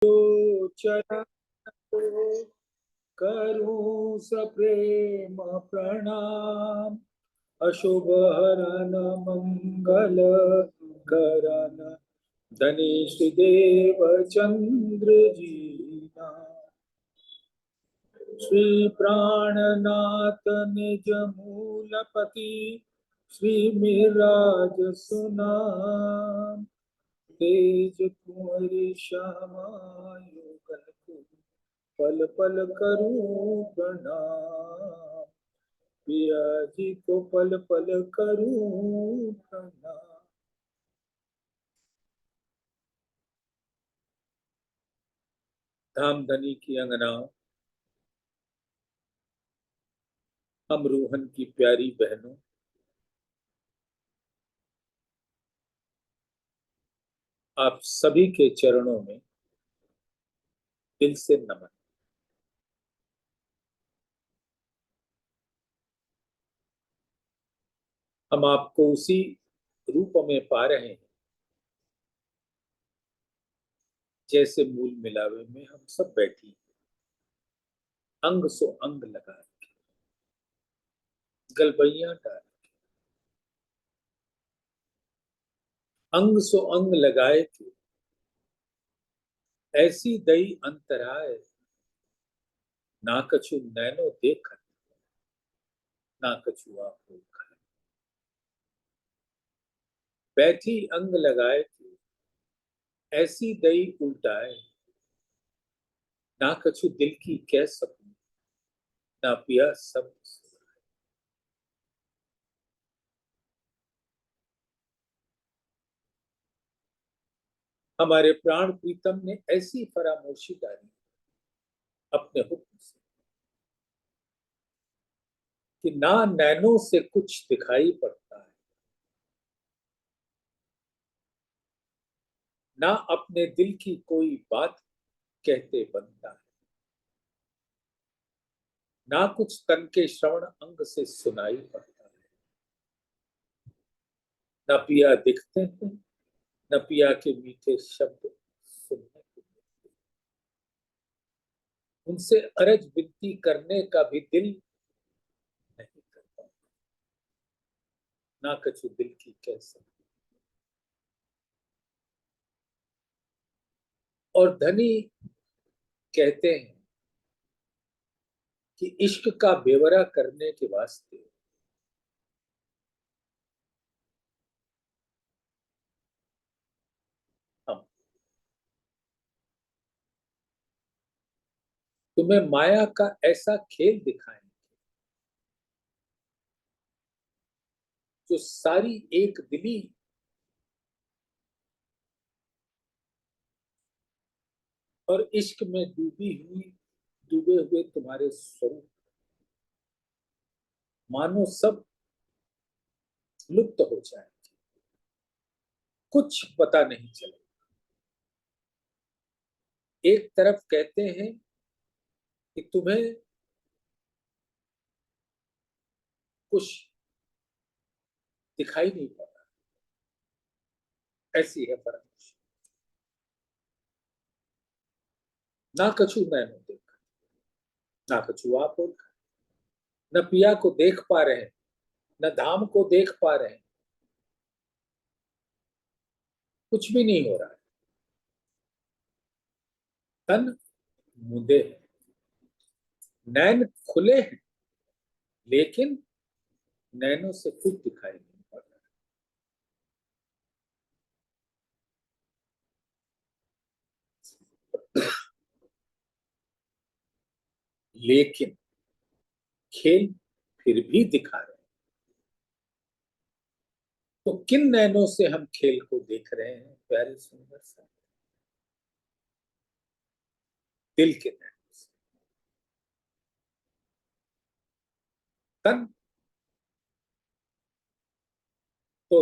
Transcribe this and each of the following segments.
चरण को करूं सप्रेम प्रणाम। अशुभ हरन मंगल करन धनीश देव चंद्र जीना। श्री प्राणनाथ निज मूलपति श्री मिराज सुनाम। तेज कुंवर श्यामा युगल पल पल करूं प्रणाम। पिया जी को पल पल करूं प्रणाम। धामधनी की अंगना अमरोहन की प्यारी बहनों, आप सभी के चरणों में दिल से नमन। हम आपको उसी रूप में पा रहे हैं जैसे मूल मिलावे में हम सब बैठी, अंग सो अंग लगा के, गलबैया डाल, अंग सो अंग लगाए थे, ऐसी दई अंतराय, ना कछु नैनो देखत, ना कछु आंखों खाए। बैठी अंग लगाए थे, ऐसी दई उल्टाए, ना कछु दिल की कह सकूं, ना पिया सब। हमारे प्राण प्रीतम ने ऐसी फरामोशी डाली अपने हुक्म से कि ना नैनों से कुछ दिखाई पड़ता है, ना अपने दिल की कोई बात कहते बनता है, ना कुछ तन के श्रवण अंग से सुनाई पड़ता है। न पिया दिखते हैं, न पिया के मीठे शब्द सुनने को मिलते, उनसे अरज विनती करने का भी दिल नहीं करता, ना कछु दिल की कह सकते। और धनी कहते हैं कि इश्क का बेवरा करने के वास्ते हम तुम्हें माया का ऐसा खेल दिखाएंगे जो सारी एक दिली और इश्क में डूबे हुए तुम्हारे स्वरूप मानो सब लुप्त हो जाए, कुछ पता नहीं चले। एक तरफ कहते हैं कि तुम्हें कुछ दिखाई नहीं पड़ा, ऐसी है परमेश्वर। ना कछु मैंने देखा, ना कछु आप देखा, न पिया को देख पा रहे हैं, न धाम को देख पा रहे हैं, कुछ भी नहीं हो रहा है। तन मुदे है, नैन खुले हैं, लेकिन नैनों से कुछ दिखाई नहीं पड़ रहा। लेकिन खेल फिर भी दिखा रहे हैं। तो किन नैनों से हम खेल को देख रहे हैं प्यारे सुंदर सा? दिल के नैनों से। तन तो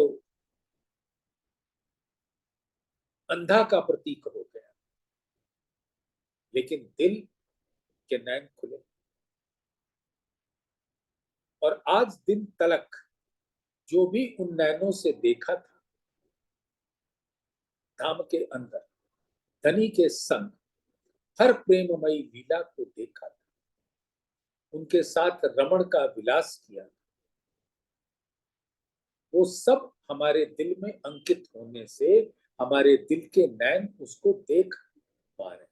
अंधा का प्रतीक हो गया, लेकिन दिल के नैन खुले। और आज दिन तलक जो भी उन नैनों से देखा था, धाम के अंदर धनी के संग हर प्रेममयी लीला को देखा था, उनके साथ रमण का विलास किया, वो सब हमारे दिल में अंकित होने से हमारे दिल के नैन उसको देख पा रहे।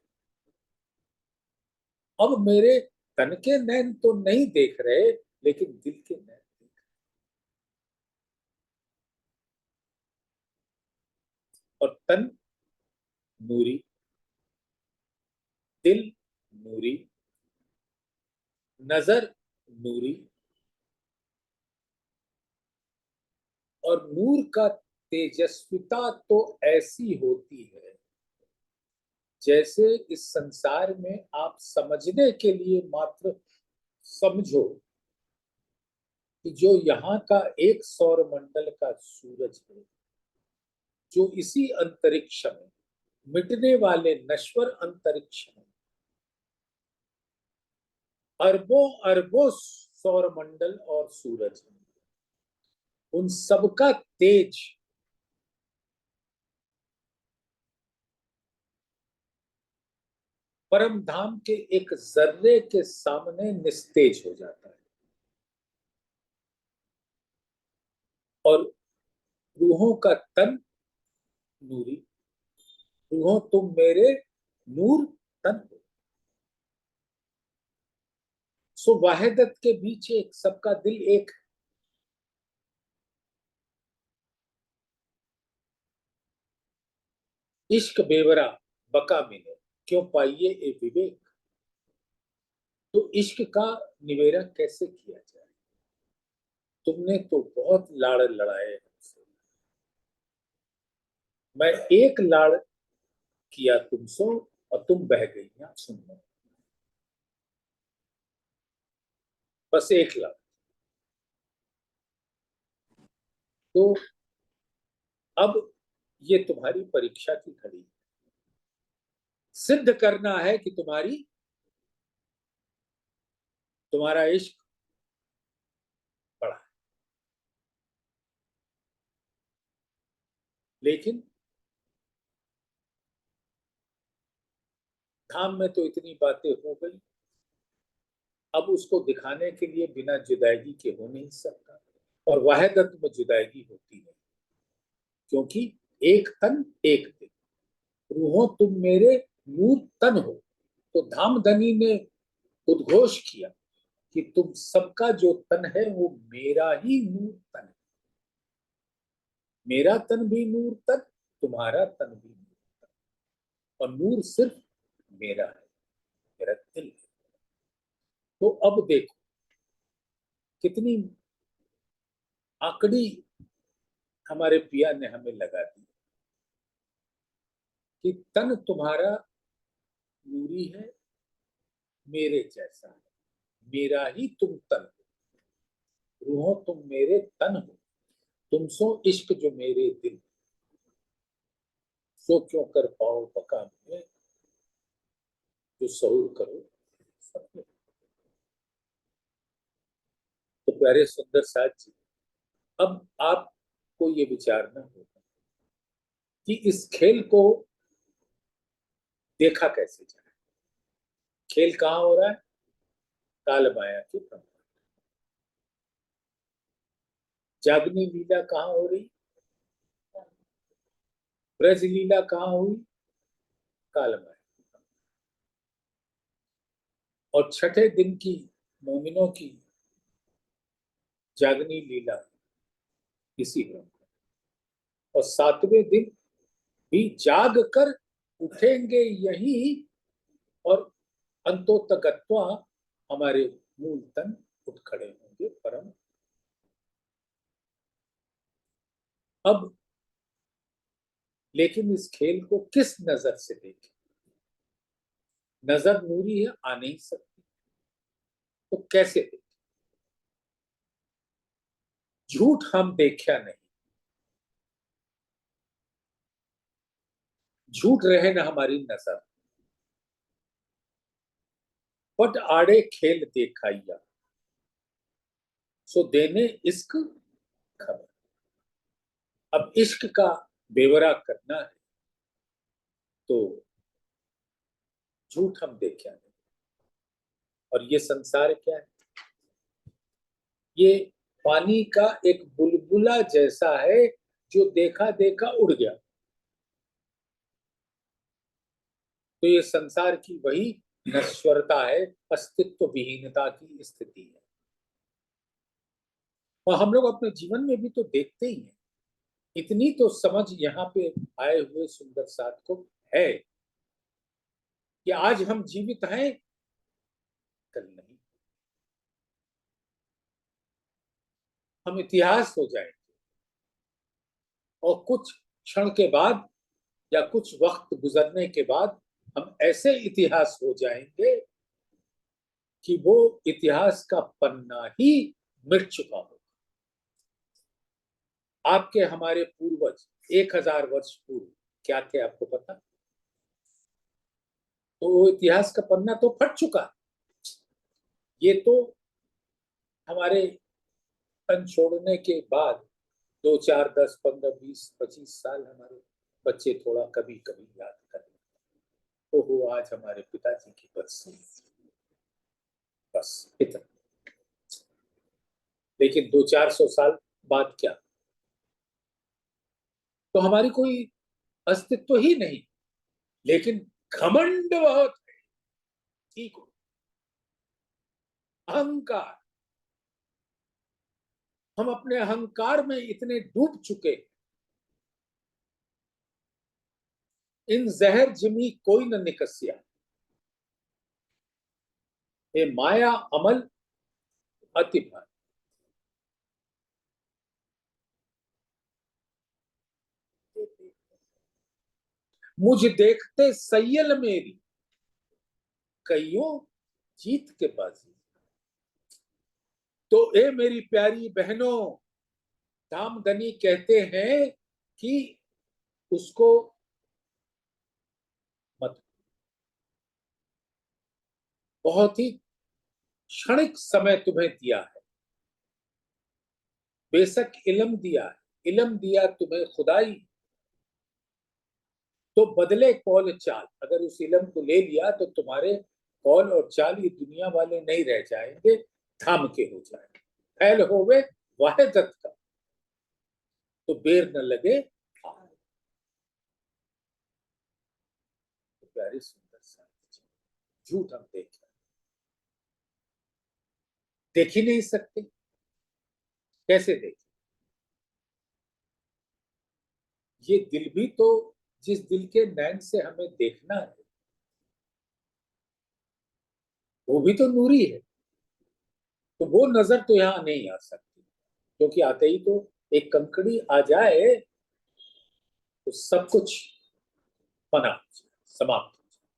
अब मेरे तन के नैन तो नहीं देख रहे, लेकिन दिल के नैन देख रहे। और तन नूरी, दिल नूरी, नजर नूरी, और नूर का तेजस्विता तो ऐसी होती है जैसे इस संसार में आप समझने के लिए मात्र समझो कि जो यहाँ का एक सौर मंडल का सूरज है, जो इसी अंतरिक्ष में, मिटने वाले नश्वर अंतरिक्ष में अरबों अरबों सौर मंडल और सूरज है, उन सबका तेज परम धाम के एक जर्रे के सामने निस्तेज हो जाता है। और रूहों का तन नूरी, रूहों तुम मेरे नूर तन हो। सो वाहिदत के बीच एक, सबका दिल एक। इश्क बेवरा बका मिले, क्यों पाइए ए विवेक। तो इश्क का निवेरा कैसे किया जाए। तुमने तो बहुत लाड़ लड़ाए हमसे, मैं एक लाड़ किया तुमसे और तुम बह गई ना सुनने। बस एक लाड़। तो अब ये तुम्हारी परीक्षा की घड़ी है, सिद्ध करना है कि तुम्हारा इश्क बड़ा है। लेकिन धाम में तो इतनी बातें हो गई, अब उसको दिखाने के लिए बिना जुदाई के हो नहीं सकता। और वहदत में जुदाई होती नहीं, क्योंकि एक तन एक दिल, रूहों तुम मेरे नूर तन हो। तो धामधनी ने उद्घोष किया कि तुम सबका जो तन है वो मेरा ही नूर तन है। मेरा तन भी नूर तन, तुम्हारा तन भी नूर तन, और नूर सिर्फ मेरा है, मेरा दिल है। तो अब देखो कितनी आकड़ी हमारे पिया ने हमें लगा दी कि तन तुम्हारा नूरी है, मेरे जैसा है, मेरा ही तुम तन हो। रूहों तुम मेरे तन हो, तुम सो इश्क जो मेरे दिल, सो क्यों कर पाओ बका में, जो सहूर करो सपने। तो प्यारे सुंदर साथ जी, अब आपको ये विचारना होगा कि इस खेल को देखा कैसे जाए। खेल कहाँ हो रहा है, काल माया के ब्रह्मांड। जागनी लीला कहाँ हो रही, ब्रज लीला कहाँ हुई, काल माया। और छठे दिन की मोमिनों की जागनी लीला इसी ब्रह्म, और सातवें दिन भी जाग कर उठेंगे यही, और अंतोतगत्वा हमारे मूल तन उठ खड़े होंगे परम। अब लेकिन इस खेल को किस नजर से देखें। नजर नूरी है, आ नहीं सकती, तो कैसे देखें। झूठ हम देखा नहीं, झूठ रहे न हमारी नजर, पट आड़े खेल देखाइया, सो देने इश्क खबर। अब इश्क का बेवरा करना है, तो झूठ हम देखे नहीं। और ये संसार क्या है? ये पानी का एक बुलबुला जैसा है जो देखा देखा उड़ गया। तो ये संसार की वही नश्वरता है, अस्तित्व विहीनता की स्थिति है। और हम लोग अपने जीवन में भी तो देखते ही हैं। इतनी तो समझ यहाँ पे आए हुए सुंदर साथ को है कि आज हम जीवित हैं, कल नहीं। हम इतिहास हो जाएंगे और कुछ क्षण के बाद या कुछ वक्त गुजरने के बाद हम ऐसे इतिहास हो जाएंगे कि वो इतिहास का पन्ना ही मिट चुका हो। आपके हमारे पूर्वज 1000 वर्ष पूर्व क्या थे आपको पता? तो वो इतिहास का पन्ना तो फट चुका। ये तो हमारे तन छोड़ने के बाद 2 4 10 15 20 25 साल हमारे बच्चे थोड़ा कभी कभी याद कर लेते। ओहो, आज हमारे पिताजी की बरसी, बस इतना। लेकिन 200 400 साल बाद क्या? तो हमारी कोई अस्तित्व ही नहीं। लेकिन घमंड बहुत है, ठीक हो, अहंकार। हम अपने अहंकार में इतने डूब चुके, इन जहर जिमी कोई न निकसिया, ये माया अमल अति भारी। मुझ देखते सैयल मेरी कईयों जीत के बाजी। तो ए मेरी प्यारी बहनों, धामधनी कहते हैं कि उसको मत, बहुत ही क्षणिक समय तुम्हें दिया है। बेशक इल्म दिया है, इल्म दिया तुम्हें खुदाई, तो बदले कौल चाल। अगर उस इल्म को ले लिया तो तुम्हारे कौल और चाल ये दुनिया वाले नहीं रह जाएंगे, थाम के हो जाएंगे। फैल होवे वाहिदत का, तो बेर न लगे। तो प्यारी सुंदर सा झूठ हम देख ही नहीं सकते। कैसे देख? ये दिल भी तो, जिस दिल के नैन से हमें देखना है, वो भी तो नूरी है। तो वो नजर तो यहाँ नहीं आ सकती, क्योंकि आते ही तो एक कंकड़ी आ जाए तो सब कुछ बना हो जाए, समाप्त हो जाए।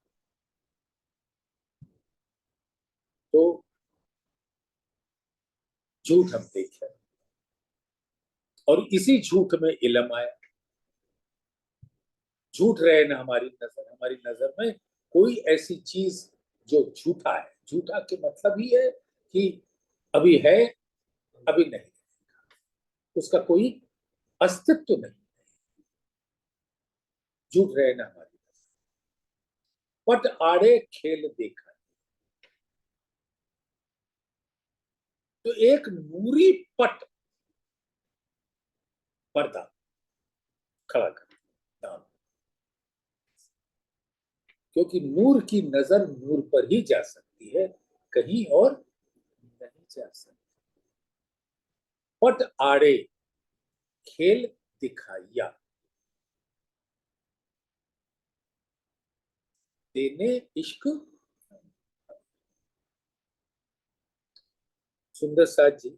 तो झूठ हम देखे, और इसी झूठ में इल्म आया। झूठ रहे ना हमारी नजर में कोई ऐसी चीज जो झूठा है। झूठा के मतलब ही है कि अभी है, अभी नहीं, उसका कोई अस्तित्व नहीं। झूठ रहे ना हमारी नजर। पट आड़े खेल देखा, तो एक नूरी पट, पर्दा खड़ा कर दाम। क्योंकि नूर की नजर नूर पर ही जा सकती है, कहीं और नहीं जा सकती। पट आड़े खेल दिखाइया, देने इश्क। सुंदर साथ जी,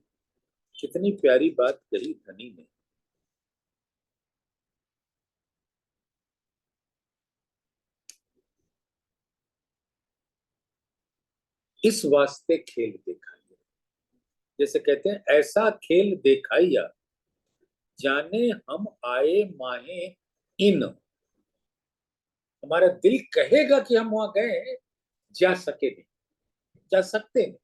कितनी प्यारी बात कही धनी ने। इस वास्ते खेल दिखाइया, जैसे कहते हैं ऐसा खेल दिखाइया, जाने हम आए माहे इन। हमारा दिल कहेगा कि हम वहां गए, जा सके नहीं, जा सकते नहीं।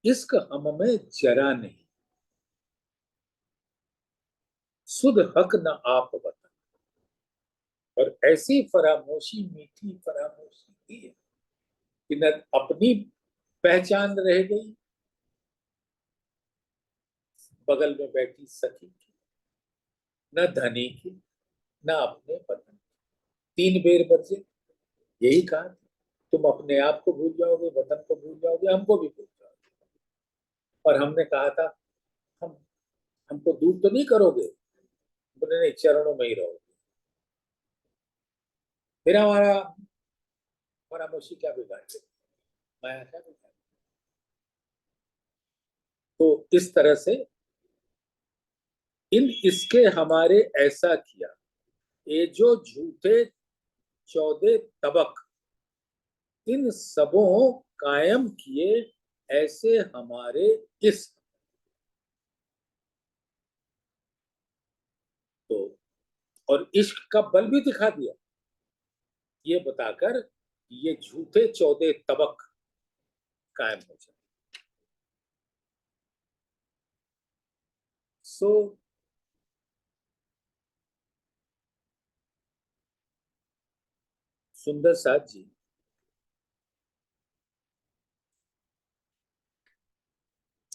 इश्क हम में जरा नहीं, सुध हक न आप बता। और ऐसी फरामोशी, मीठी फरामोशी की कि न अपनी पहचान रह गई, बगल में बैठी सखी की, न धनी की, न अपने पति। 3 बेर बचे, यही कहा तुम अपने आप को भूल जाओगे, वतन को भूल जाओगे, हमको भी भूल जाओगे। और हमने कहा था हम हमको दूर तो नहीं करोगे, बोले नहीं, चरणों में ही रहोगे। फिर हमारा फरामोशी क्या बिगाड़ गई, माया क्या बिगाड़। तो इस तरह से इन इसके हमारे ऐसा किया, ये जो झूठे 14 तबक इन सबों कायम किए, ऐसे हमारे इस। तो और इश्क का बल भी दिखा दिया, ये बताकर ये झूठे 14 तबक कायम हो जाए। सो सुंदर साथ जी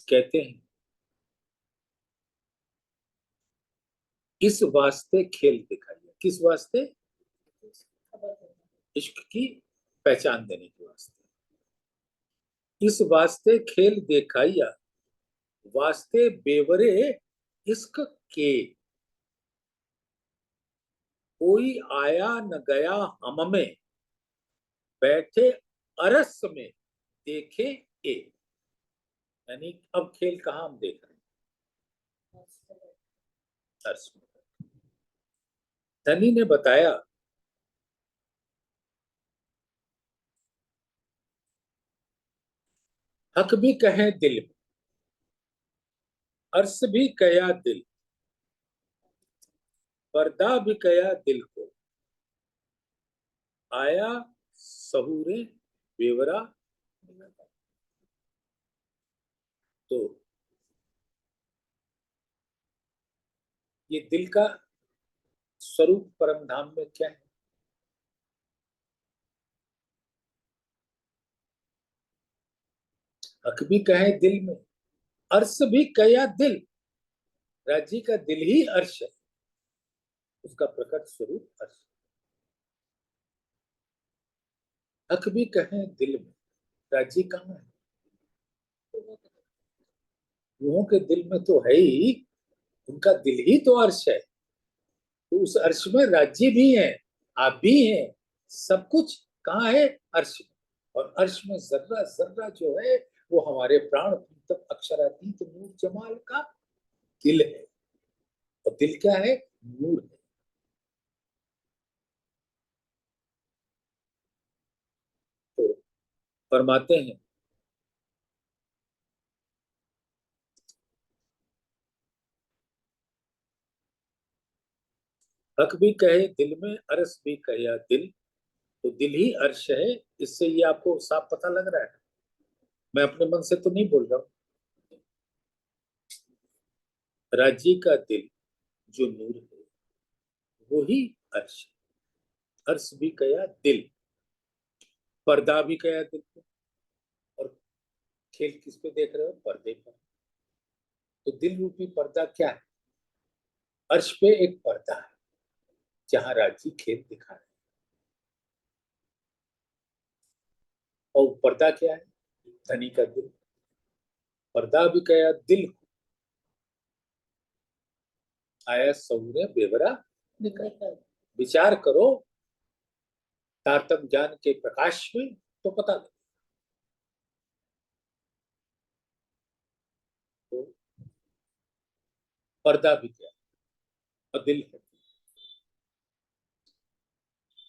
कहते हैं, इस वास्ते खेल दिखाइए। किस वास्ते? इश्क की पहचान देने के वास्ते। इस वास्ते खेल दिखाइया, वास्ते बेवरे इश्क के। कोई आया न गया हम में, बैठे अरस में देखे ए। यानी अब खेल कहाँ हम देख रहे हैं? अरस में। धनी ने बताया, हक भी कहे दिल में, अर्श भी कया दिल, पर्दा भी कया दिल को, आया सहूरे बेवरा। तो ये दिल का स्वरूप परम धाम में क्या है? हक भी कहे दिल में, अर्श भी कया दिल। राज्य का दिल ही अर्श है, उसका प्रकट स्वरूप अर्श। हक भी कहे दिल में, राज्य कहाँ है? रूहों के दिल में तो है ही, उनका दिल ही तो अर्श है। तो उस अर्श में राज्य भी है, आप भी हैं, सब कुछ कहाँ है? अर्श में। और अर्श में जर्रा जर्रा जो है, वो हमारे प्राण तक अक्षरातीत नूर जमाल का दिल है। और दिल क्या है? नूर है। तो फरमाते हैं, हक भी कहे दिल में, अर्श भी कहे दिल। तो दिल ही अर्श है। इससे ये आपको साफ पता लग रहा है, मैं अपने मन से तो नहीं बोल रहा हूँ। राज्य का दिल जो नूर है, वो ही अर्श है। अर्श भी कया दिल, पर्दा भी कया दिल को। और खेल किस पे देख रहे हो? पर्दे पर। तो दिल रूपी पर्दा क्या है? अर्श पे एक पर्दा है, जहां राजी खेल दिखा रहे हैं। और पर्दा क्या है? धनी का दिल। पर्दा भी कया दिल को, आया सऊरे बेवरा निकल। विचार करो तारतम ज्ञान के प्रकाश में, तो पता लगे। तो पर्दा भी क्या है? और दिल है।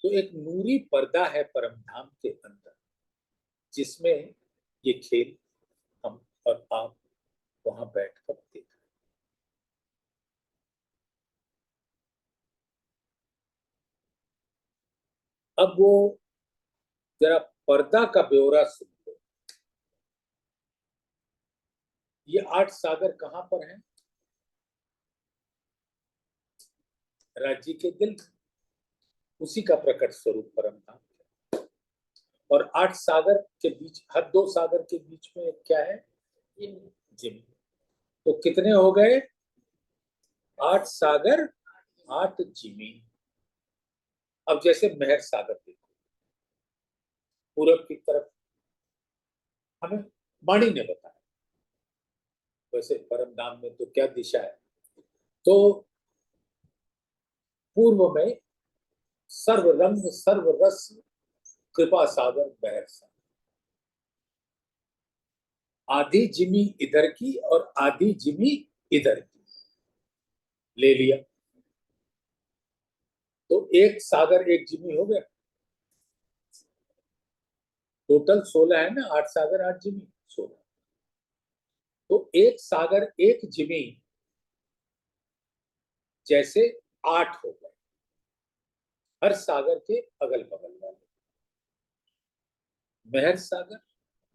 तो एक नूरी पर्दा है परम धाम के अंदर, जिसमें ये खेल हम और आप वहां बैठकर देख रहे हैं। अब वो जरा पर्दा का ब्यौरा सुन लो। ये 8 सागर कहाँ पर हैं? राज्य के दिल। उसी का प्रकट स्वरूप परम धाम। और 8 सागर के बीच, हर 2 सागर के बीच में क्या है? जिमी। तो कितने हो गए? 8 सागर 8 जिमी। अब जैसे महर सागर देखो, पूरब की तरफ हमें वाणी ने बताया। वैसे परम धाम में तो क्या दिशा है? तो पूर्व में सर्व रंग सर्व रस कृपा सागर महर सागर। आधी जिमी इधर की और आधी जिमी इधर की ले लिया, तो एक सागर एक जिमी हो गया। टोटल 16 है ना, 8 सागर 8 जिमी 16। तो एक सागर एक जिमी जैसे 8 हो गए हर सागर के अगल बगल वाले। महर सागर,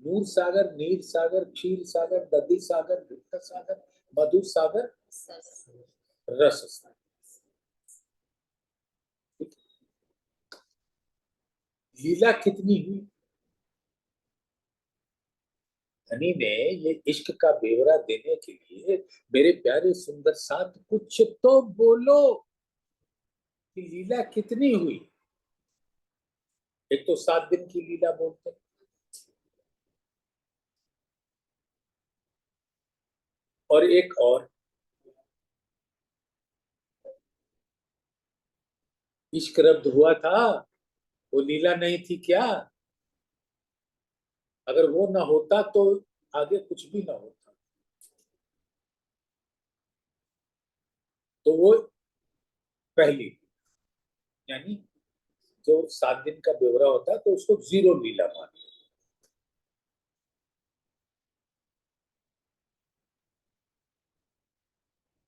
नूर सागर, नीर सागर, क्षीर सागर, दधि सागर, दुग्ध सागर, मधु सागर, रस सागर। लीला कितनी हुई? धनी ने ये इश्क का बेवरा देने के लिए, मेरे प्यारे सुंदर साथ कुछ तो बोलो कि लीला कितनी हुई। एक तो 7 दिन की लीला बोलते, और एक और इश्क रब्द हुआ था, वो लीला नहीं थी क्या? अगर वो ना होता तो आगे कुछ भी ना होता। तो वो पहली, यानी जो 7 दिन का ब्यौरा होता है तो उसको 0 लीला मानते।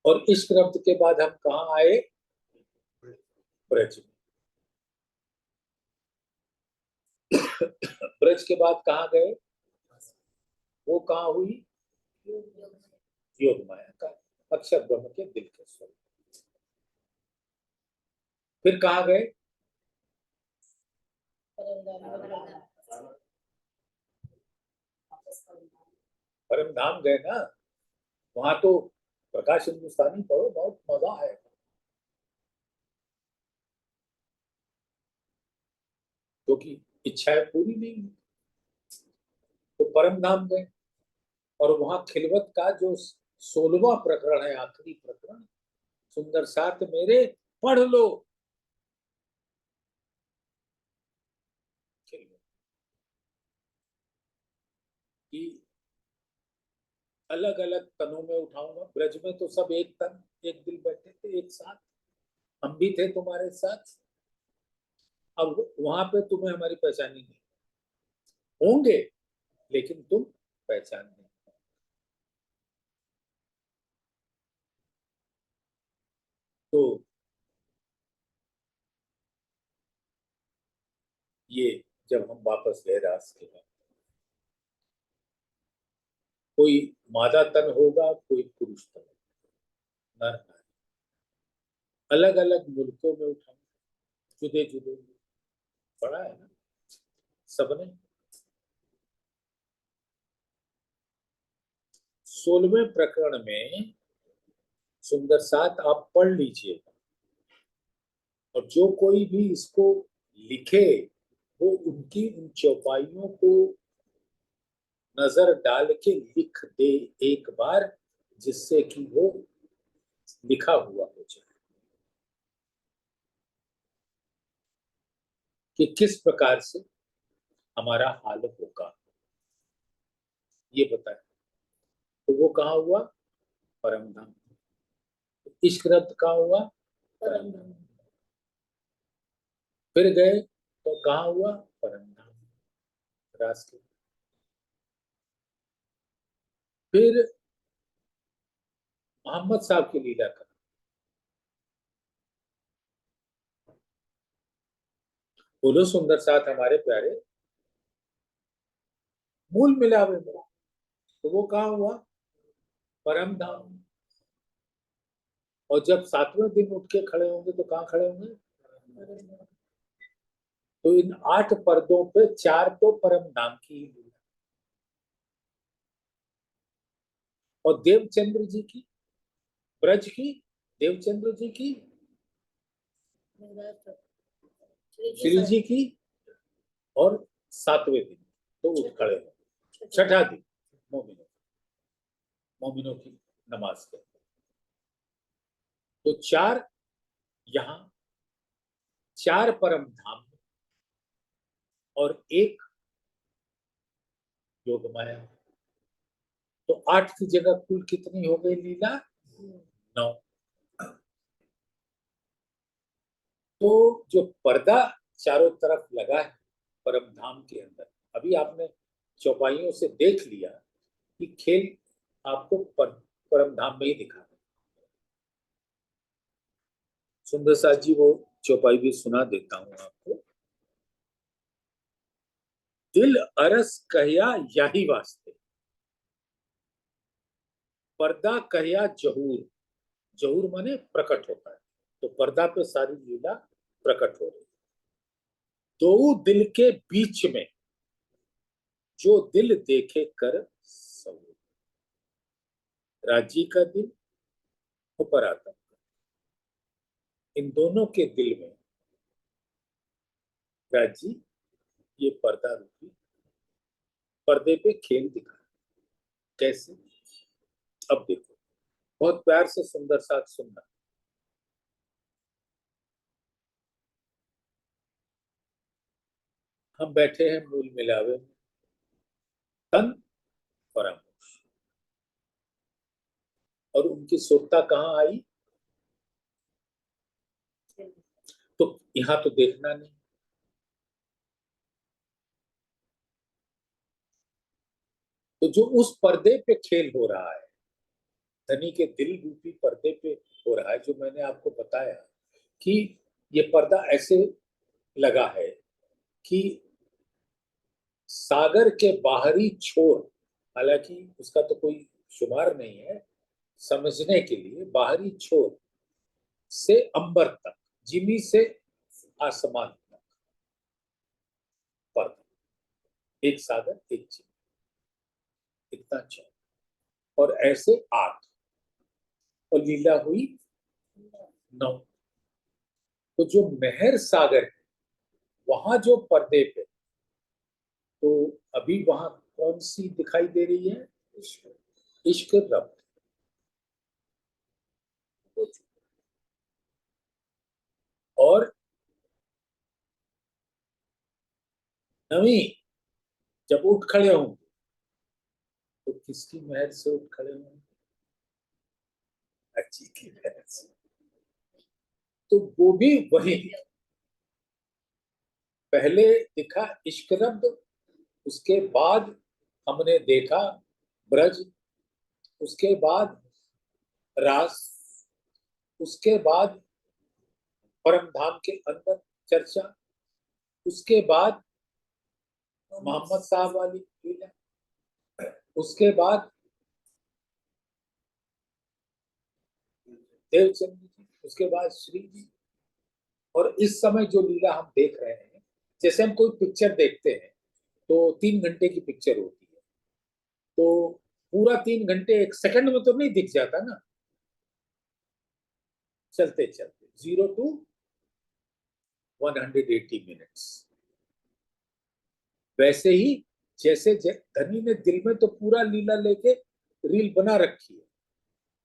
और इश्क रब्द के बाद हम कहाँ आए? ब्रज में। ब्रज के बाद कहाँ गए? वो कहाँ हुई? योग माया का, अक्षर ब्रह्म के दिल के स्वरूप। फिर कहाँ गए? परम धाम गए ना। वहां तो प्रकाश हिंदुस्तानी पढ़ो, बहुत मजा है। क्योंकि इच्छाएं पूरी नहीं हुई, तो परम धाम गए। और वहां खिलवत का जो 16वां प्रकरण है, आखिरी प्रकरण, सुंदर साथ मेरे पढ़ लो। कि अलग अलग तनों में उठाऊंगा। ब्रज में तो सब एक तन एक दिल बैठे थे एक साथ, हम भी थे तुम्हारे साथ। अब वहां पे तुम्हें हमारी पहचानी नहीं, होंगे लेकिन तुम पहचान नहीं। तो ये जब हम वापस गए रास के बाद, कोई मादा तन होगा, कोई पुरुष तन, नर नारी, अलग अलग मुल्कों में उठा, जुदे जुदे पढ़ा है ना सबने। 16वें प्रकरण में सुंदर साथ आप पढ़ लीजिएगा, और जो कोई भी इसको लिखे वो उनकी उन चौपाइयों को नजर डाल के लिख दे एक बार, जिससे कि वो लिखा हुआ हो जाए कि किस प्रकार से हमारा हाल होगा, ये बताए। तो वो कहाँ हुआ? परम धाम। इश्क रब्द कहाँ हुआ? परम धाम। फिर गए तो कहाँ हुआ? परम धाम, रास के। फिर मोहम्मद साहब की लीला का, बोलो सुंदर साथ हमारे प्यारे, मूल मिलावे में। तो वो कहाँ हुआ? परम धाम। और जब 7वें दिन उठ के खड़े होंगे तो कहाँ खड़े होंगे? तो इन 8 पर्दों पे 4 तो परम धाम की ही लीला, और देवचंद्र जी की, ब्रज की, देवचंद्र जी की, श्री जी की, और 7वें दिन तो उठ खड़े हो, छठा दिन मोमिनों की नमाज के, तो 4 यहाँ, 4 परम धाम और 1 योग माया, तो 8 की जगह कुल कितनी हो गई लीला? 9। तो जो पर्दा चारों तरफ लगा है परम धाम के अंदर, अभी आपने चौपाइयों से देख लिया कि खेल आपको परम धाम में ही दिखा है। सुंदर साथ जी वो चौपाई भी सुना देता हूं आपको। दिल अरस कहया यही वास्ते, पर्दा कहया जहूर, जहूर माने प्रकट होता है, तो पर्दा पे सारी लीला प्रकट हो रही। दो दिल के बीच में जो दिल देखे कर सब, राजी का दिल, उपरातम, इन दोनों के दिल में राजी ये पर्दा रूपी पर्दे पे खेल दिखा। कैसे? अब देखो, बहुत प्यार से सुंदर साथ सुनना। हम बैठे हैं मूल मिलावे में, तन परामर्श, और उनकी सुरता कहाँ आई? तो यहाँ तो देखना नहीं, तो जो उस पर्दे पे खेल हो रहा है, धनी के दिल रूपी पर्दे पे हो रहा है, जो मैंने आपको बताया कि ये पर्दा ऐसे लगा है कि सागर के बाहरी छोर, हालांकि उसका तो कोई शुमार नहीं है, समझने के लिए बाहरी छोर से अंबर तक, जिमी से आसमान तक पर्दा, एक सागर एक जिमी, इतना चौड़ा, और ऐसे 8, और लीला हुई 9। तो जो मेहर सागर है वहां जो पर्दे पे, तो अभी वहां कौन सी दिखाई दे रही है? इश्क रब। और नवी जब उठ खड़े होंगे तो किसकी मेहर से उठ खड़े होंगे? अच्छी की मेहर से। तो वो भी वही, पहले दिखा इश्क रब, उसके बाद हमने देखा ब्रज, उसके बाद रास, उसके बाद परम धाम के अंदर चर्चा, उसके बाद मोहम्मद साहब वाली लीला, उसके बाद देवचंद्र जी, उसके बाद श्री जी, और इस समय जो लीला हम देख रहे हैं, जैसे हम कोई पिक्चर देखते हैं तो 3 घंटे की पिक्चर होती है, तो पूरा 3 घंटे 1 सेकंड में तो नहीं दिख जाता ना, चलते चलते 0 to 180 मिनट्स। वैसे ही जैसे धनी ने दिल में तो पूरा लीला लेके रील बना रखी है,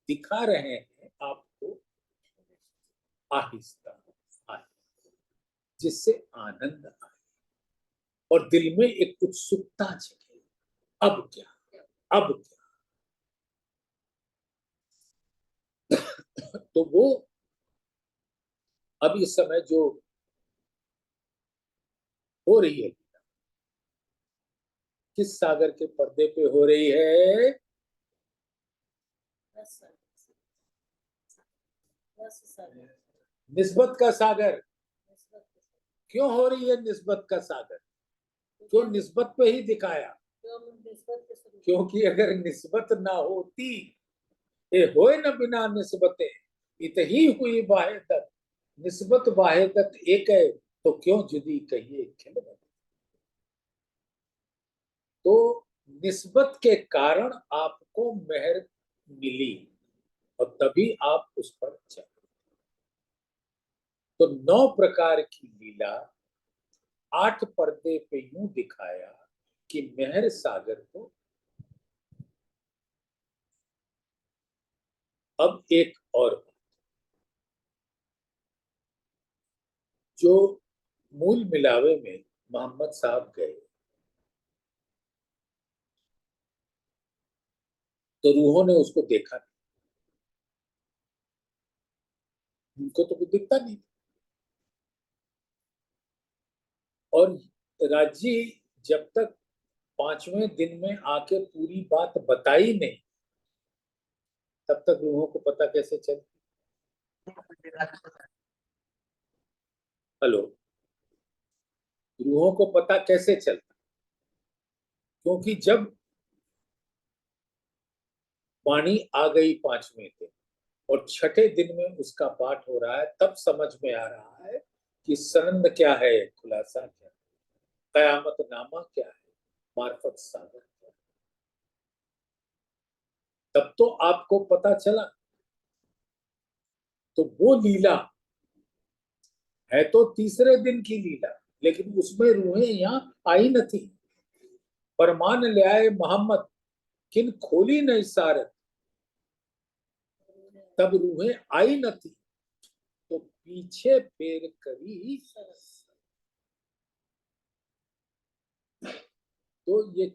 दिखा रहे हैं आपको आहिस्ता आहिस्ता, जिससे आनंद आए और दिल में एक उत्सुकता जगे, अब क्या, अब क्या। तो वो अब इस समय जो हो रही है, किस सागर के पर्दे पे हो रही है? निस्बत का सागर। क्यों हो रही है निस्बत का सागर? क्यों निस्बत पे ही दिखाया? क्योंकि अगर निस्बत ना होती, ये होए न बिना निस्बते, इत ही हुई वाहिदत, निस्बत वाहिदत एक है, तो क्यों जुदी कहिए खिल बन। तो निस्बत के कारण आपको मेहर मिली और तभी आप उस पर चले। तो 9 प्रकार की लीला 8 पर्दे पे यूं दिखाया कि मेहर सागर को। अब एक और बात, जो मूल मिलावे में मोहम्मद साहब गए तो रूहों ने उसको देखा नहीं, उनको तो कुछ दिखता नहीं। और राजी जब तक 5वें दिन में आके पूरी बात बताई नहीं, तब तक रूहों को पता कैसे चले। हेलो, रूहों को पता कैसे चलता? क्योंकि जब वाणी आ गई 5वें दिन और छठे दिन में उसका पाठ हो रहा है, तब समझ में आ रहा है कि सनंद क्या है, खुलासा क्या है, कयामत नामा क्या है, मार्फत सागर क्या है। तब तो आपको पता चला। तो वो लीला है तो तीसरे दिन की लीला, लेकिन उसमें रूहें यहाँ आई न थी। फरमान ले आए मोहम्मद, किन खोली न इशारत, तब रूहें आई न थी। तो पीछे फेर करी। तो ये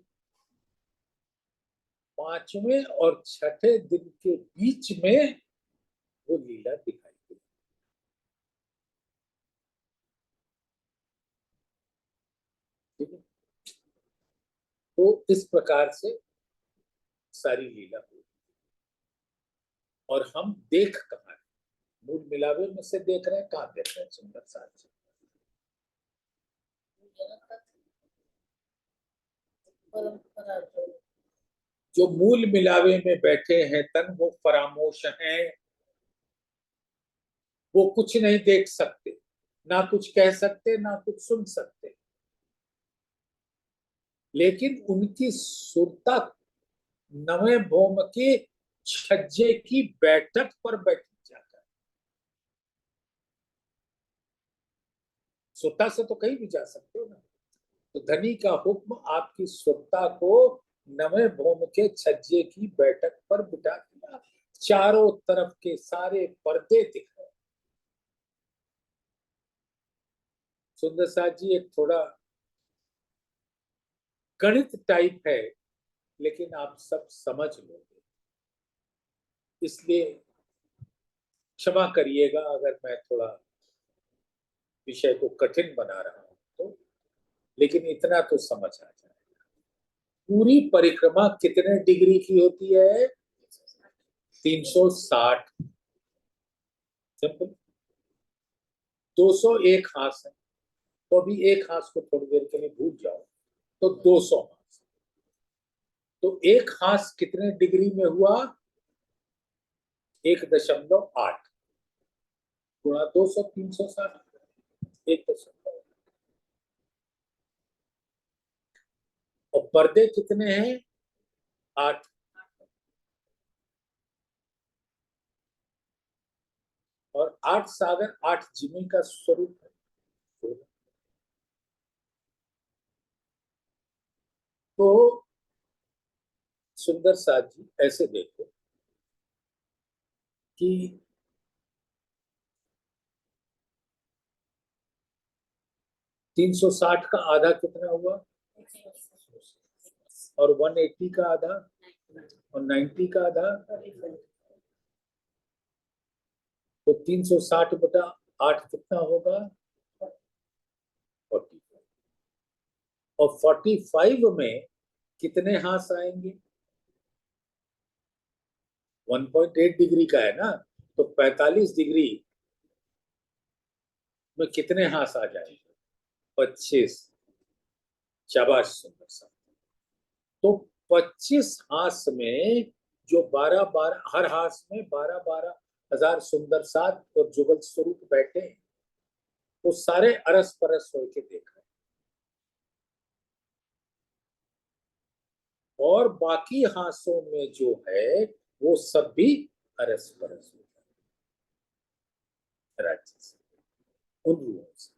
5वें और छठे दिन के बीच में वो लीला दिखाई दी। ठीक है। तो इस प्रकार से सारी लीला हुई। और हम देख कहाँ रहे? मूल मिलावे में से देख रहे हैं, कहाँ देख रहे हैं? सुंदर साथ जो मूल मिलावे में बैठे हैं तन, वो फरामोश हैं। वो कुछ नहीं देख सकते, ना कुछ कह सकते, ना कुछ सुन सकते, लेकिन उनकी सुरता नवे भौम के छज्जे की बैठक पर बैठी जाकर। सुरता से तो कहीं भी जा सकते हो ना। तो धनी का हुक्म आपकी सुरता को नवे भौम के छज्जे की बैठक पर बिठा दिया। चारों तरफ के सारे पर्दे दिख रहे। सुंदर साथ जी एक थोड़ा गणित टाइप है, लेकिन आप सब समझ लोगे, इसलिए क्षमा करिएगा अगर मैं थोड़ा विषय को कठिन बना रहा हूं तो, लेकिन इतना तो समझ आ जाए। पूरी परिक्रमा कितने डिग्री की होती है? 360। सिंपल। 201 हाथ है, तो अभी एक हाथ को थोड़ी देर के लिए भूल जाओ, तो 200 हाथ। तो एक हाथ कितने डिग्री में हुआ? 1.8 गुणा 200, 360। 1.8। और पर्दे कितने हैं? 8। और 8 सागर 8 जिमी का स्वरूप है। तो सुंदर साथ जी ऐसे देखो कि 360 का आधा कितना हुआ? और 180 का आधा और 90 का आधा, तो 360/8 कितना होगा? 45। और 45 में कितने हाथ आएंगे? 1.8 डिग्री का है ना, तो 45 डिग्री में कितने हाथ आ जाएंगे? 25। शाबाश सुंदर सा। तो 25 हाथ में जो 12-12, हर हाथ में 12-12 हजार सुंदर साथ और जुगल स्वरूप बैठे हैं। वो सारे अरस परस होके देख रहे हैं, और बाकी हाथों में जो है वो सब भी अरस परस हो जाए राज्य से, उन रूहों से।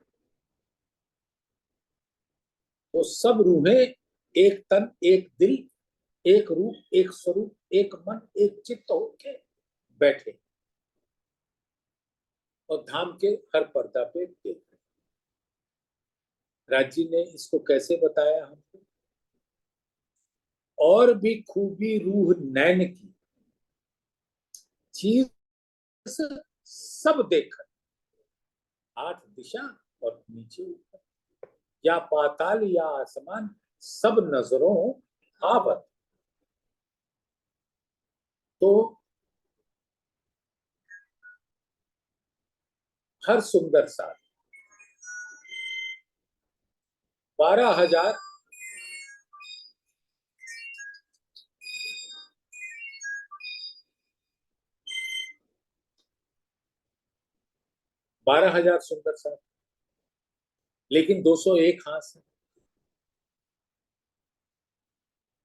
तो सब रूहें एक तन, एक दिल, एक रूप, एक स्वरूप, एक मन, एक चित्त होके बैठे और धाम के हर पर्दा पे देख रहे। राज जी ने इसको कैसे बताया हमको? और भी खूबी रूह नैन की चीज सब देखकर, आठ दिशा और नीचे ऊपर, या पाताल या आसमान, सब नजरों आवत। तो हर सुंदर सा 12,000, 12,000 सुंदर सा, लेकिन 201 हाथ है।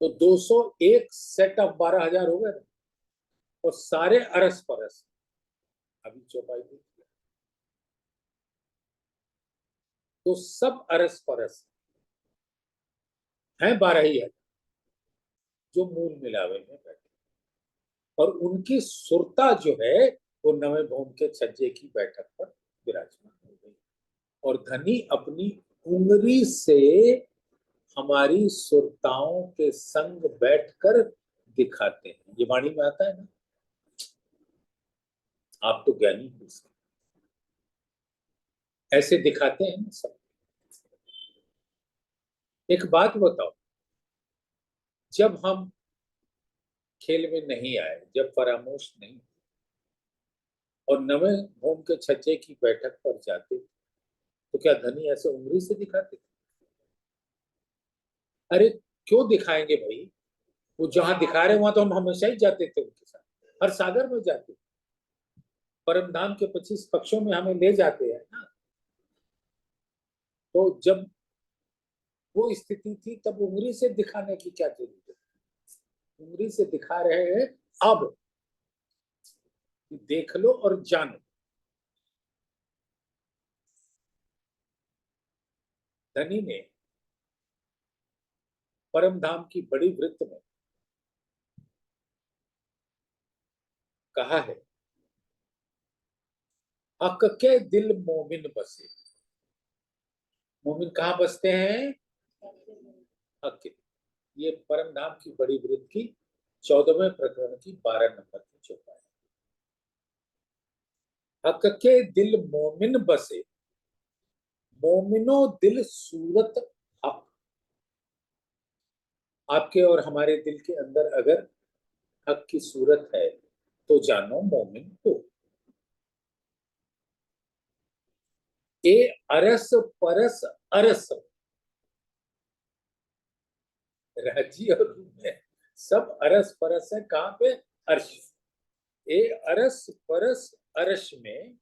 तो 201 सेट ऑफ 12,000 हो गए ना, और सारे अरस परस। अभी चौपाई देखिए, तो सब अरस परस हैं, 12 ही है जो मूल मिलावे में बैठे, और उनकी सुरता जो है वो नवे भौम के छज्जे की बैठक पर विराजमान हो गई। और धनी अपनी उंगली से हमारी सुरताओं के संग बैठकर दिखाते हैं। ये वाणी में आता है ना, आप तो ज्ञानी हो, ऐसे दिखाते हैं ना सब। एक बात बताओ, जब हम खेल में नहीं आए, जब परामर्श नहीं, और नवे भौम के छज्जे की बैठक पर जाते, तो क्या धनी ऐसे उंगली से दिखाते? अरे क्यों दिखाएंगे भाई? वो जहां दिखा रहे वहां तो हम हमेशा ही जाते थे उनके साथ, हर सागर में जाते, परम धाम के 25 पक्षों में हमें ले जाते हैं ना। तो जब वो स्थिति थी तब उंगली से दिखाने की क्या जरूरत है? उंगली से दिखा रहे हैं अब, देख लो और जानो। धनी ने परम धाम की बड़ी वृत्त में कहा है, हक के दिल मोमिन बसे। मोमिन कहाँ बसते हैं? हक के। ये परम धाम की बड़ी वृत्त की 14वें प्रकरण की 12 नंबर की चौपाई। हक के दिल मोमिन बसे, मोमिनो दिल सूरत हक। आपके और हमारे दिल के अंदर अगर हक की सूरत है तो जानो मोमिन हो। ए अरस परस अरस, राजी और रूह में सब अरस परस है। कहां पे? अर्श। ए अरस परस अर्श में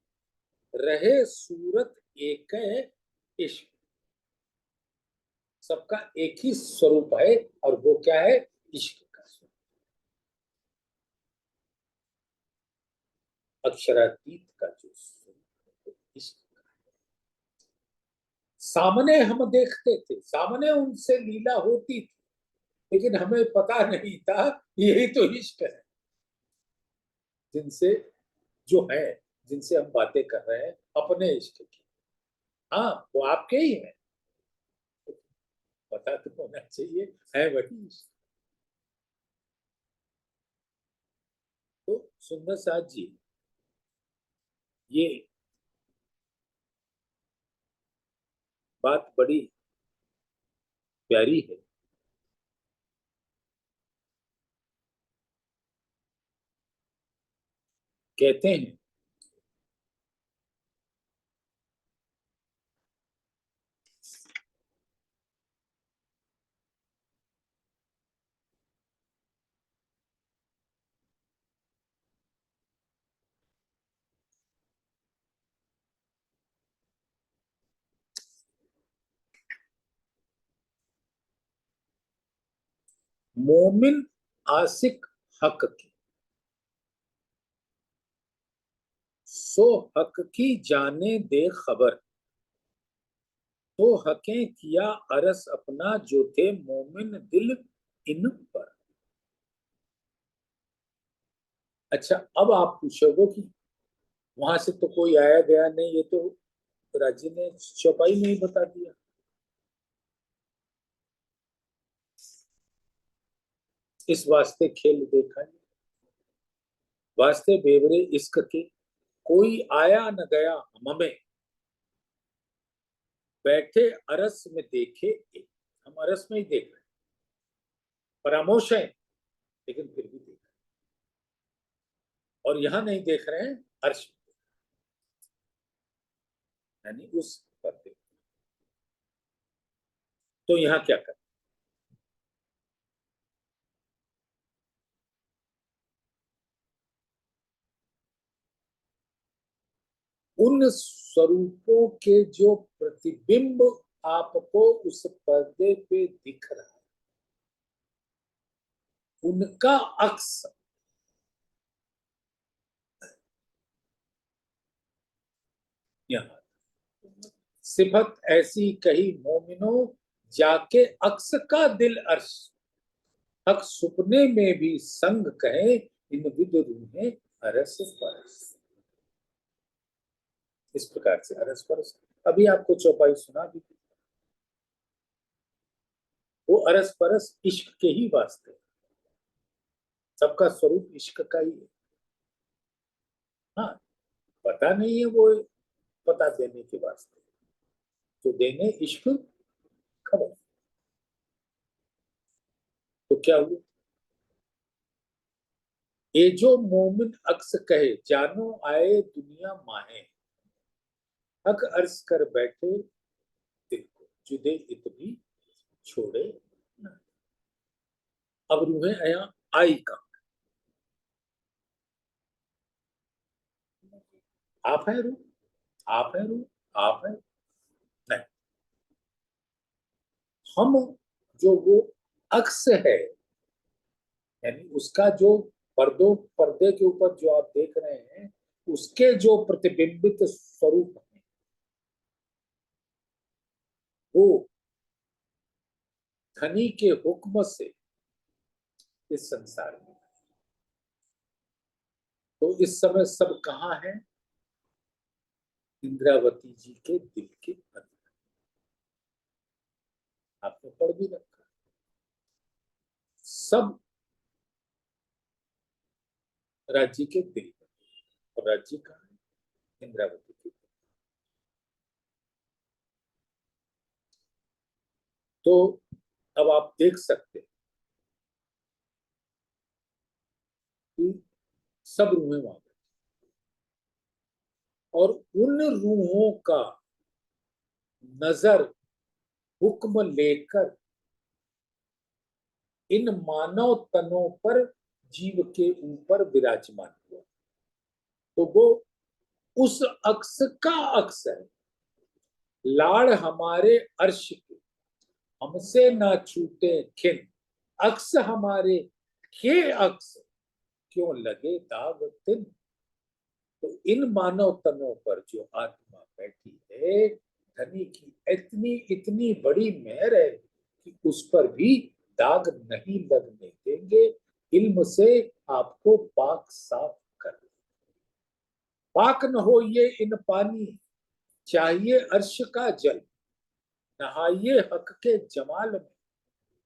रहे सूरत एक है, इश्क। सबका एक ही स्वरूप है, और वो क्या है? इश्क का स्वरूप, अक्षरातीत का जो स्वरूप है, इश्क का। सामने हम देखते थे, सामने उनसे लीला होती थी, लेकिन हमें पता नहीं था यही तो इश्क है। जिनसे जो है, जिनसे हम बातें कर रहे हैं अपने इश्क की, हाँ वो आपके ही है, पता तो होना चाहिए है वही इश्क। तो सुंदर साथ जी, ये बात बड़ी प्यारी है। कहते हैं मोमिन आशिक हक की, सो हक की जाने दे खबर, तो हकें किया अरस अपना, जो थे मोमिन दिल इन पर। अच्छा, अब आप पूछोगे कि वहां से तो कोई आया गया नहीं, ये तो राजी ने चौपाई में ही बता दिया। इस वास्ते खेल देखा है, वास्ते बेवरे इश्क के, कोई आया न गया हमें, बैठे अरस में देखे एक। हम अरस में ही देख रहे हैं, परामोश है, लेकिन फिर भी देख रहे हैं। और यहां नहीं देख रहे हैं, अर्श में, यानी उस पर देख। तो यहाँ क्या कर, उन स्वरूपों के जो प्रतिबिंब आपको उस पर्दे पे दिख रहा है, उनका अक्स यहाँ। सिफत ऐसी कही मोमिनो, जाके अक्स का दिल अर्श, हक सुपने में भी संग कहे, इन विद रूहें अरस परस। इस प्रकार से अरस परस। अभी आपको चौपाई सुना दी, वो अरस परस इश्क के ही वास्ते, सबका स्वरूप इश्क का ही है। हाँ, पता नहीं है वो, पता देने के वास्ते, तो देने इश्क खबर। तो क्या हुआ, ये जो मोमिन अक्स कहे, जानो आए दुनिया माहे, हक अर्ज कर बैठे दिल को, जुदे इतनी छोड़े ना। अब रूहें आया आई का, आप है रूह, आप है रूह, आप है नहीं, हम जो वो अक्स है, यानी उसका जो पर्दे के ऊपर जो आप देख रहे हैं, उसके जो प्रतिबिंबित स्वरूप है, वो धनी के हुक्म से इस संसार में। तो इस समय सब कहाँ है, इंद्रावती जी के दिल के अंदर। आपने पढ़ भी रखा, सब राज्य के दिल में, और राज्य कहाँ है, इंद्रावती के दिल। तो अब आप देख सकते हैं कि सब रूहें वहां पर, और उन रूहों का नजर हुक्म लेकर इन मानव तनों पर जीव के ऊपर विराजमान हुआ। तो वो उस अक्स का अक्स है, लाड़ हमारे अर्श के, हमसे ना छूटे खिन, अक्स हमारे के अक्स, क्यों लगे दाग तिन। तो इन मानव तनों पर जो आत्मा बैठी है, धनी की इतनी इतनी बड़ी मेहर है कि उस पर भी दाग नहीं लगने देंगे। इल्म से आपको पाक साफ कर, पाक न हो ये इन पानी, चाहिए अर्श का जल, नहाइए हक के जमाल में,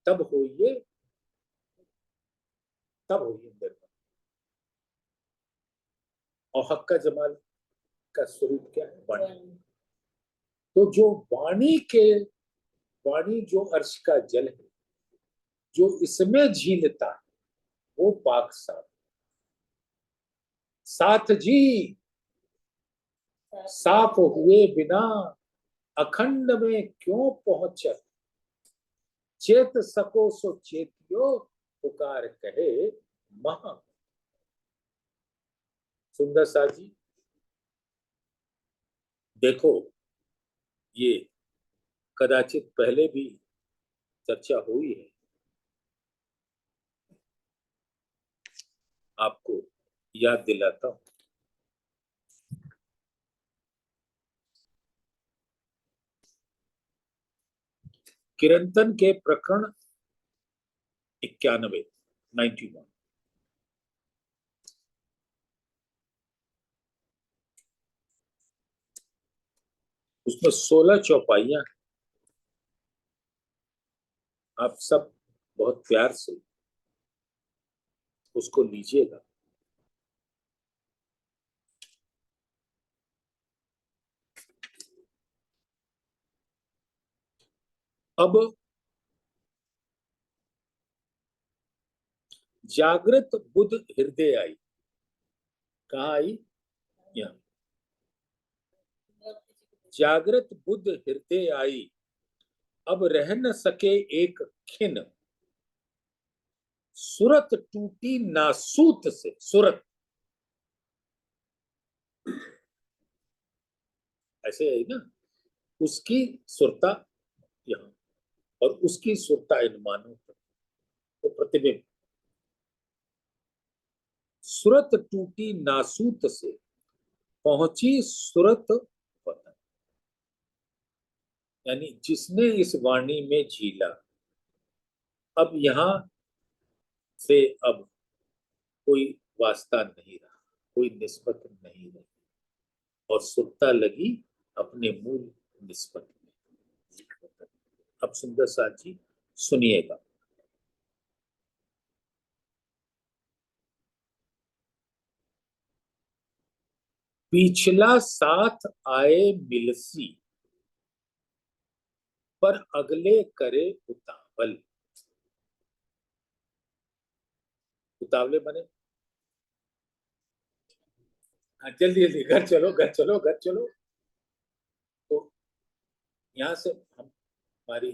तब हो ये, तब हो ये निर्मल। और हक का जमाल का स्वरूप क्या है, वाणी। तो जो वाणी के, वाणी जो अर्श का जल है, जो इसमें झीलता है, वो पाक साफ। साथ जी साफ हुए बिना, अखंड में क्यों पहुंच, चेत सको सो चेतियो, पुकार कहे महा। सुंदर सा जी, देखो, ये कदाचित पहले भी चर्चा हुई है, आपको याद दिलाता हूं। किरंतन के प्रकरण 91, 91, उसमें 16 चौपाइयां। आप सब बहुत प्यार से उसको लीजिएगा। अब जागृत बुद्ध हृदय आई, कहाँ आई? यहाँ। जागृत बुद्ध हृदय आई, अब रह न सके एक खिन, सुरत टूटी नासूत से। सुरत ऐसे है ना, उसकी सुरता यहाँ और उसकी सुरता इन मानव पर, तो प्रतिबिंब। सुरत टूटी नासूत से, पहुंची सुरत वतन। यानी जिसने इस वाणी में झीला, अब यहाँ से अब कोई वास्ता नहीं रहा, कोई निस्बत नहीं रही, और सुरता लगी अपने मूल निस्बत में। अब सुंदर साथ जी सुनिएगा। पिछला साथ आए मिलसी, पर अगले करे उतावल। उतावले बने, जल्दी जल्दी घर चलो, घर चलो, घर चलो। तो यहाँ से हम, हमारी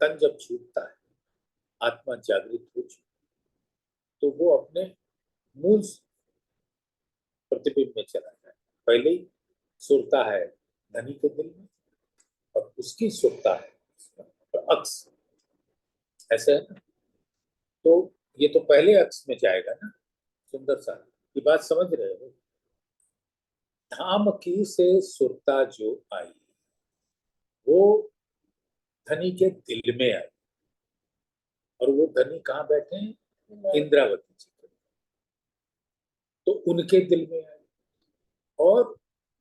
तन जब छूटता है, आत्मा जागृत हो चुकी, तो वो अपने मूल प्रतिबिंब में चला जाए। पहले ही सुरता है धनी के दिल में, और उसकी सुरता है अक्स। ऐसे है ना, तो ये तो पहले अक्स में जाएगा ना। सुंदर सा ये बात समझ रहे हो? धाम की से सुरता जो आई, वो धनी के दिल में आई, और वो धनी कहाँ बैठे हैं? इंद्रावती जी के, तो उनके दिल में आई। और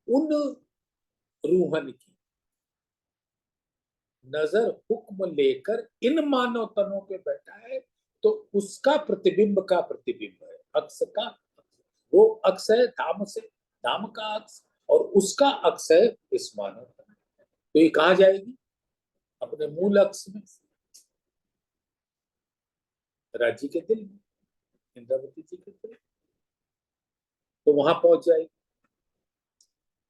उन रूहन की नजर हुक्म लेकर इन मानव तनों पे बैठा है, तो उसका प्रतिबिंब का प्रतिबिंब है, अक्स का। वो अक्स है धाम से, धाम का अक्स, और उसका अक्स है इस मानव तन। तो ये कहा जाएगी अपने मूल अक्स में, राज्य के दिल में, इंद्रावती जी के दिल में, तो वहां पहुंच जाएगी।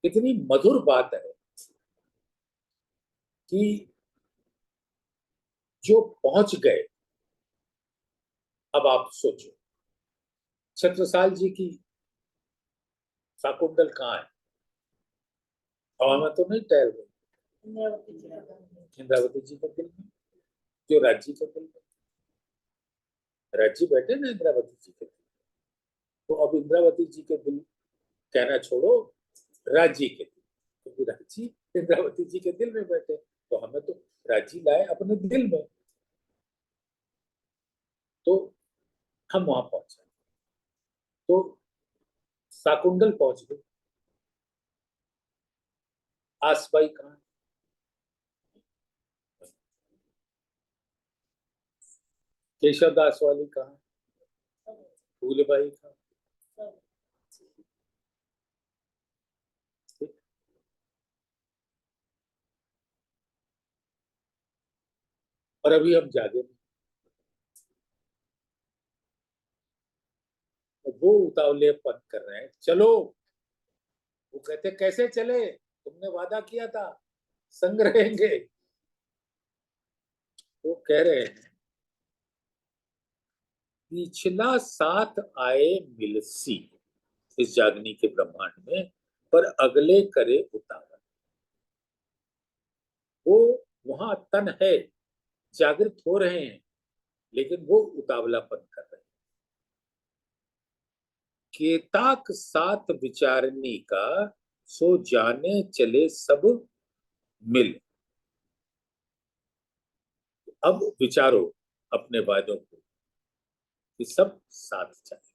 कितनी मधुर बात है कि जो पहुंच गए। अब आप सोचो, छत्रसाल जी की शाकुंतल कहाँ है? हवा में तो नहीं टहल गई, इंद्रावती जी के दिल में, जो राज्य के दिल में। राज्य बैठे ना इंद्रावती जी के दिल, तो अब इंद्रावती जी के दिल कहना छोड़ो, राज्य के दिल, क्योंकि राज्य इंद्रावती जी के दिल में बैठे, तो हमें तो राज्य लाए अपने दिल में। तो हम वहां पहुंचे, तो शाकुंतल पहुंच गए। आसबाई कहाँ? केशव दास वाली कहाँ? फूलबाई कहाँ? और अभी हम जागे नहीं। तो वो उतावलेपन कर रहे हैं, चलो। वो कहते कैसे चले, तुमने वादा किया था संग रहेंगे। वो कह रहे हैं पिछला साथ आए मिलसी, इस जागनी के ब्रह्मांड में, पर अगले करे उतावल। वो वहां तन है, जागृत हो रहे हैं, लेकिन वो उतावलापन कर रहे हैं। केताक साथ विचारनी का, सो जाने चले सब मिल। अब विचारो अपने वादों को कि सब साथ चले।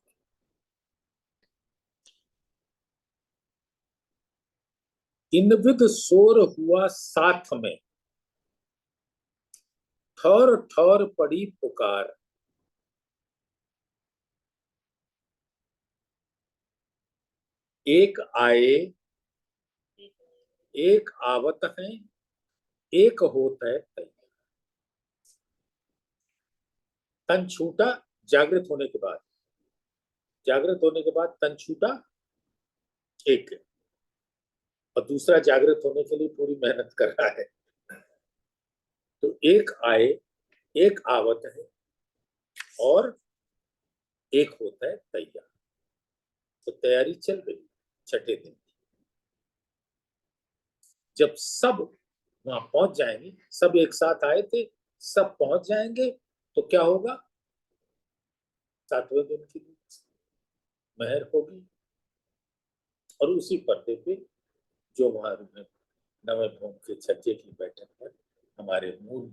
इनविद शोर हुआ साथ में, ठौर ठौर पड़ी पुकार। एक आए एक आवत है, एक होता है तैयार। तन छूटा जागृत होने के बाद, जागृत होने के बाद तन छूटा एक, और दूसरा जागृत होने के लिए पूरी मेहनत कर रहा है। तो एक आए एक आवत है और एक होता है तैयार। तो तैयारी चल रही छठे दिन की। जब सब वहां पहुंच जाएंगे, सब एक साथ आए थे, सब पहुंच जाएंगे, तो क्या होगा? सातवें दिन की मेहर होगी। और उसी पर्दे पे जो वहां नवे भूम के छज्जे की बैठक पर हमारे मूल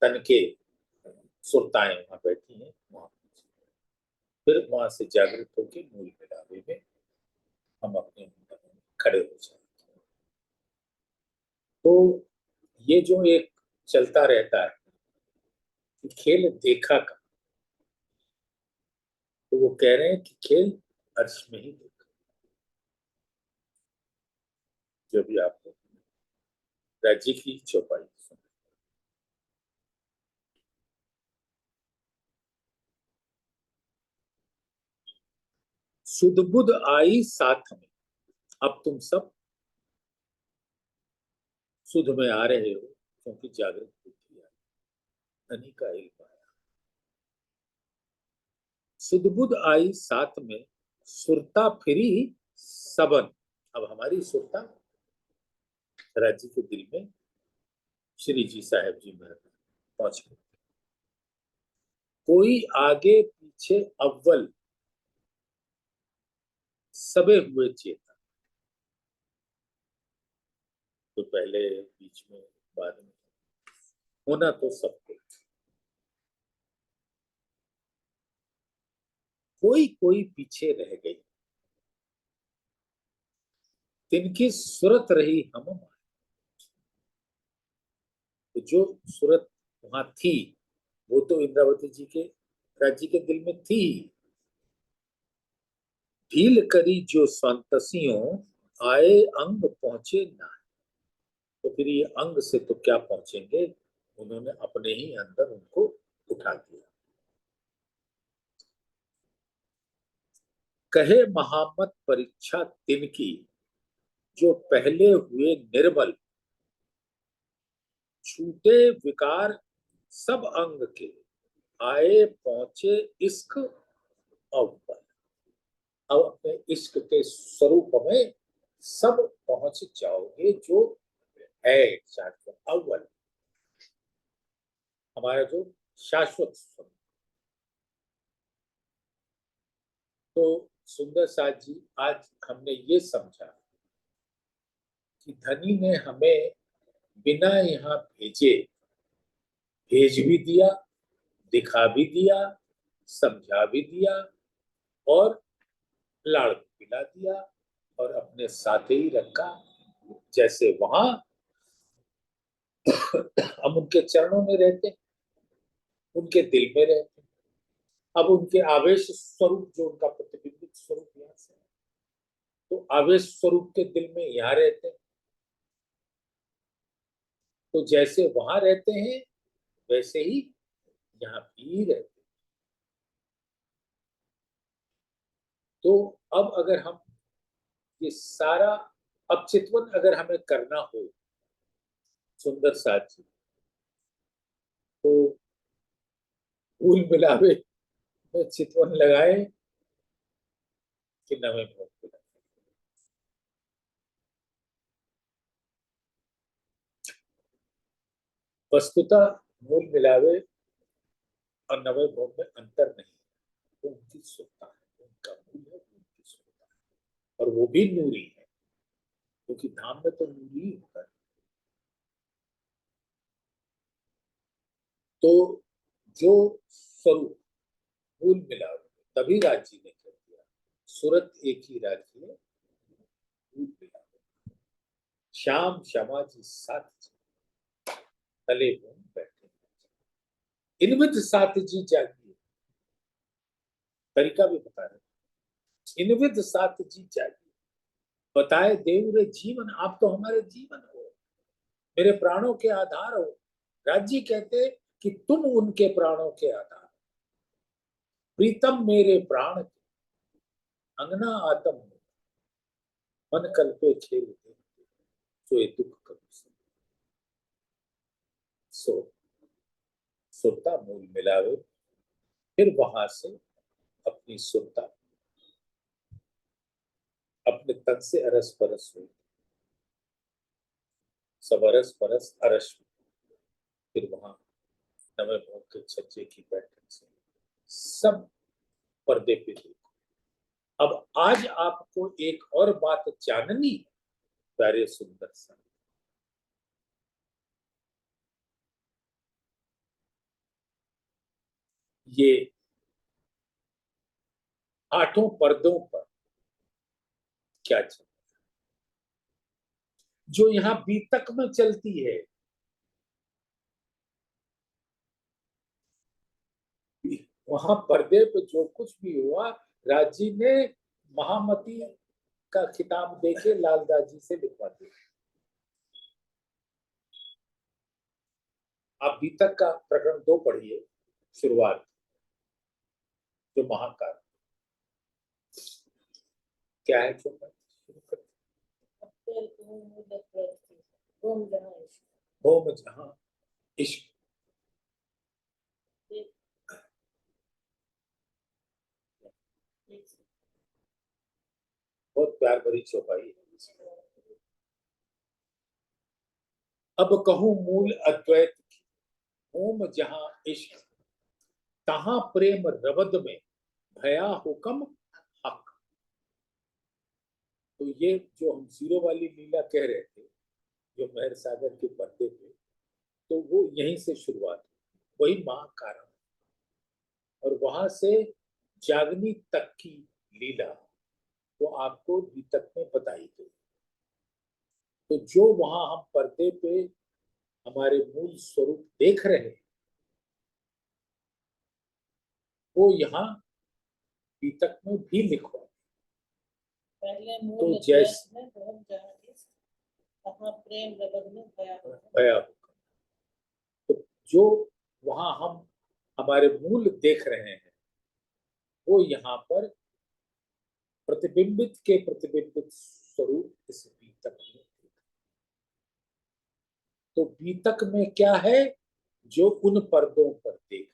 तन के सुरताएं वहां बैठी हैं, वहां फिर वहां से जागृत होकर मूल मिलावे में हम अपने खड़े हो जाएंगे। तो ये जो एक चलता रहता है कि खेल देखा का, तो वो कह रहे हैं कि खेल अर्श में ही देखा। जो भी आपको राज्य की चौपाई सुन, सुध बुध आई साथ में। अब तुम सब सुध में आ रहे हो क्योंकि जागृत बुद्धि आई, धनी का इल्म आया। सुध बुध आई साथ में, सुरता फिरी सबन। अब हमारी सुरता राज्य के दिल में श्री जी साहब जी में पहुंच गए। कोई आगे पीछे अव्वल, सबे हुए चेता। तो पहले बीच में बाद में होना तो सबको। कोई कोई पीछे रह गई, तिनकी सूरत रही हम। तो जो सूरत वहां थी वो तो इंद्रावती जी के राज्य के दिल में थी। ढील करी जो संतसियों, आए अंग पहुंचे ना। तो फिर ये अंग से तो क्या पहुंचेंगे, उन्होंने अपने ही अंदर उनको उठा दिया। कहे महामत परीक्षा तिनकी, जो पहले हुए निर्बल। छूटे विकार सब अंग के, आए पहुंचे इश्क अव्वल। अब अपने इश्क के स्वरूप में सब पहुंच जाओगे जो है शाश्वत अव्वल, हमारा जो शाश्वत स्वरूप। तो सुंदर साथ जी, आज हमने ये समझा कि धनी ने हमें बिना यहाँ भेजे भेज भी दिया, दिखा भी दिया, समझा भी दिया, और लाड़ भी पिला दिया, और अपने साथ ही रखा। जैसे वहां हम उनके चरणों में रहते, उनके दिल में रहते। अब उनके आवेश स्वरूप जो उनका प्रतिबिंबित स्वरूप यहाँ से, तो आवेश स्वरूप के दिल में यहाँ रहते हैं। तो जैसे वहां रहते हैं वैसे ही यहाँ भी रहते हैं। तो अब अगर हम ये सारा, अब चितवन अगर हमें करना हो सुंदर साथ जी, तो भूल मिलावे में चितवन लगाए कि नवे भोग मिलाए। वस्तुतः मूल मिलावे और नवे भोग में अंतर नहीं है, वो उनकी सुखता है, उनका मूल है, मूल की स्वरूपता है, और वो भी नूरी है, क्योंकि धाम में तो नूरी ही होता है। तो जो स्वरूप मूल मिला, तभी राज्य ने कर दिया, सूरत एक ही राज्य है, मूल मिला। श्याम श्यामा जी साथ तले में बैठे, इनविद साथ जी जागिए, तरीका भी बता रहे, इनविद साथ जी जागिए, बताए देव रे जीवन, आप तो हमारे जीवन हो, मेरे प्राणों के आधार हो। राज्य कहते कि तुम उनके प्राणों के आधार, प्रीतम मेरे प्राण के, अंगना आत्म हो, मन कल्पे खेल दे, सो ये दुख कभी सो सुरता मूल मिलावे, फिर वहां से अपनी सुरता अपने तन से अरस परस हुई, सब अरस परस अरस, फिर वहां नवे मोह के छज्जे की बैठक से सब पर्दे पे देखो। अब आज आपको एक और बात जाननी है प्यारे सुंदर सा, ये आठों पर्दों पर क्या चल, जो यहाँ बीतक में चलती है, वहां पर्दे पे जो कुछ भी हुआ, राजी ने महामती का खिताब देके लालदास जी से लिखवा दिया। आप बीतक का प्रकरण 2 पढ़िए, शुरुआत, जो महाकाल क्या है, छोटा होम जहां इश्क, बहुत प्यार भरी चौपाई है। अब कहूं मूल अद्वैत की, होम जहां इश्क, तहां प्रेम रबद में, भया हुक्म हक। तो ये जो हम जीरो वाली लीला कह रहे थे, जो मेहर सागर के पर्दे पे, तो वो यहीं से शुरुआत हुई, वही महाकारण, और वहां से जागनी तक की लीला वो आपको बीतक में बताई गई। तो जो वहां हम पर्दे पे हमारे मूल स्वरूप देख रहे हैं, वो यहाँ बीतक में भी लिखवा, पहले मूल तो जैसे में प्रेम रबद में भया, तो जो वहां हम हमारे मूल देख रहे हैं, वो यहाँ पर प्रतिबिंबित के प्रतिबिंबित स्वरूप इस बीतक में। तो बीतक में क्या है, जो उन पर्दों पर देख,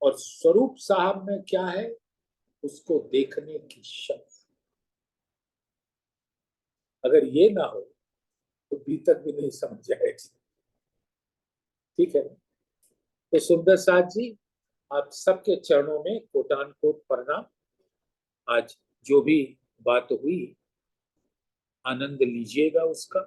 और स्वरूप साहब में क्या है, उसको देखने की शक्ति। अगर ये ना हो तो बीतक भी नहीं समझ जाएगी। ठीक है, तो सुंदर साथ जी, आप सबके चरणों में कोटान कोट प्रणाम। आज जो भी बात हुई, आनंद लीजिएगा उसका।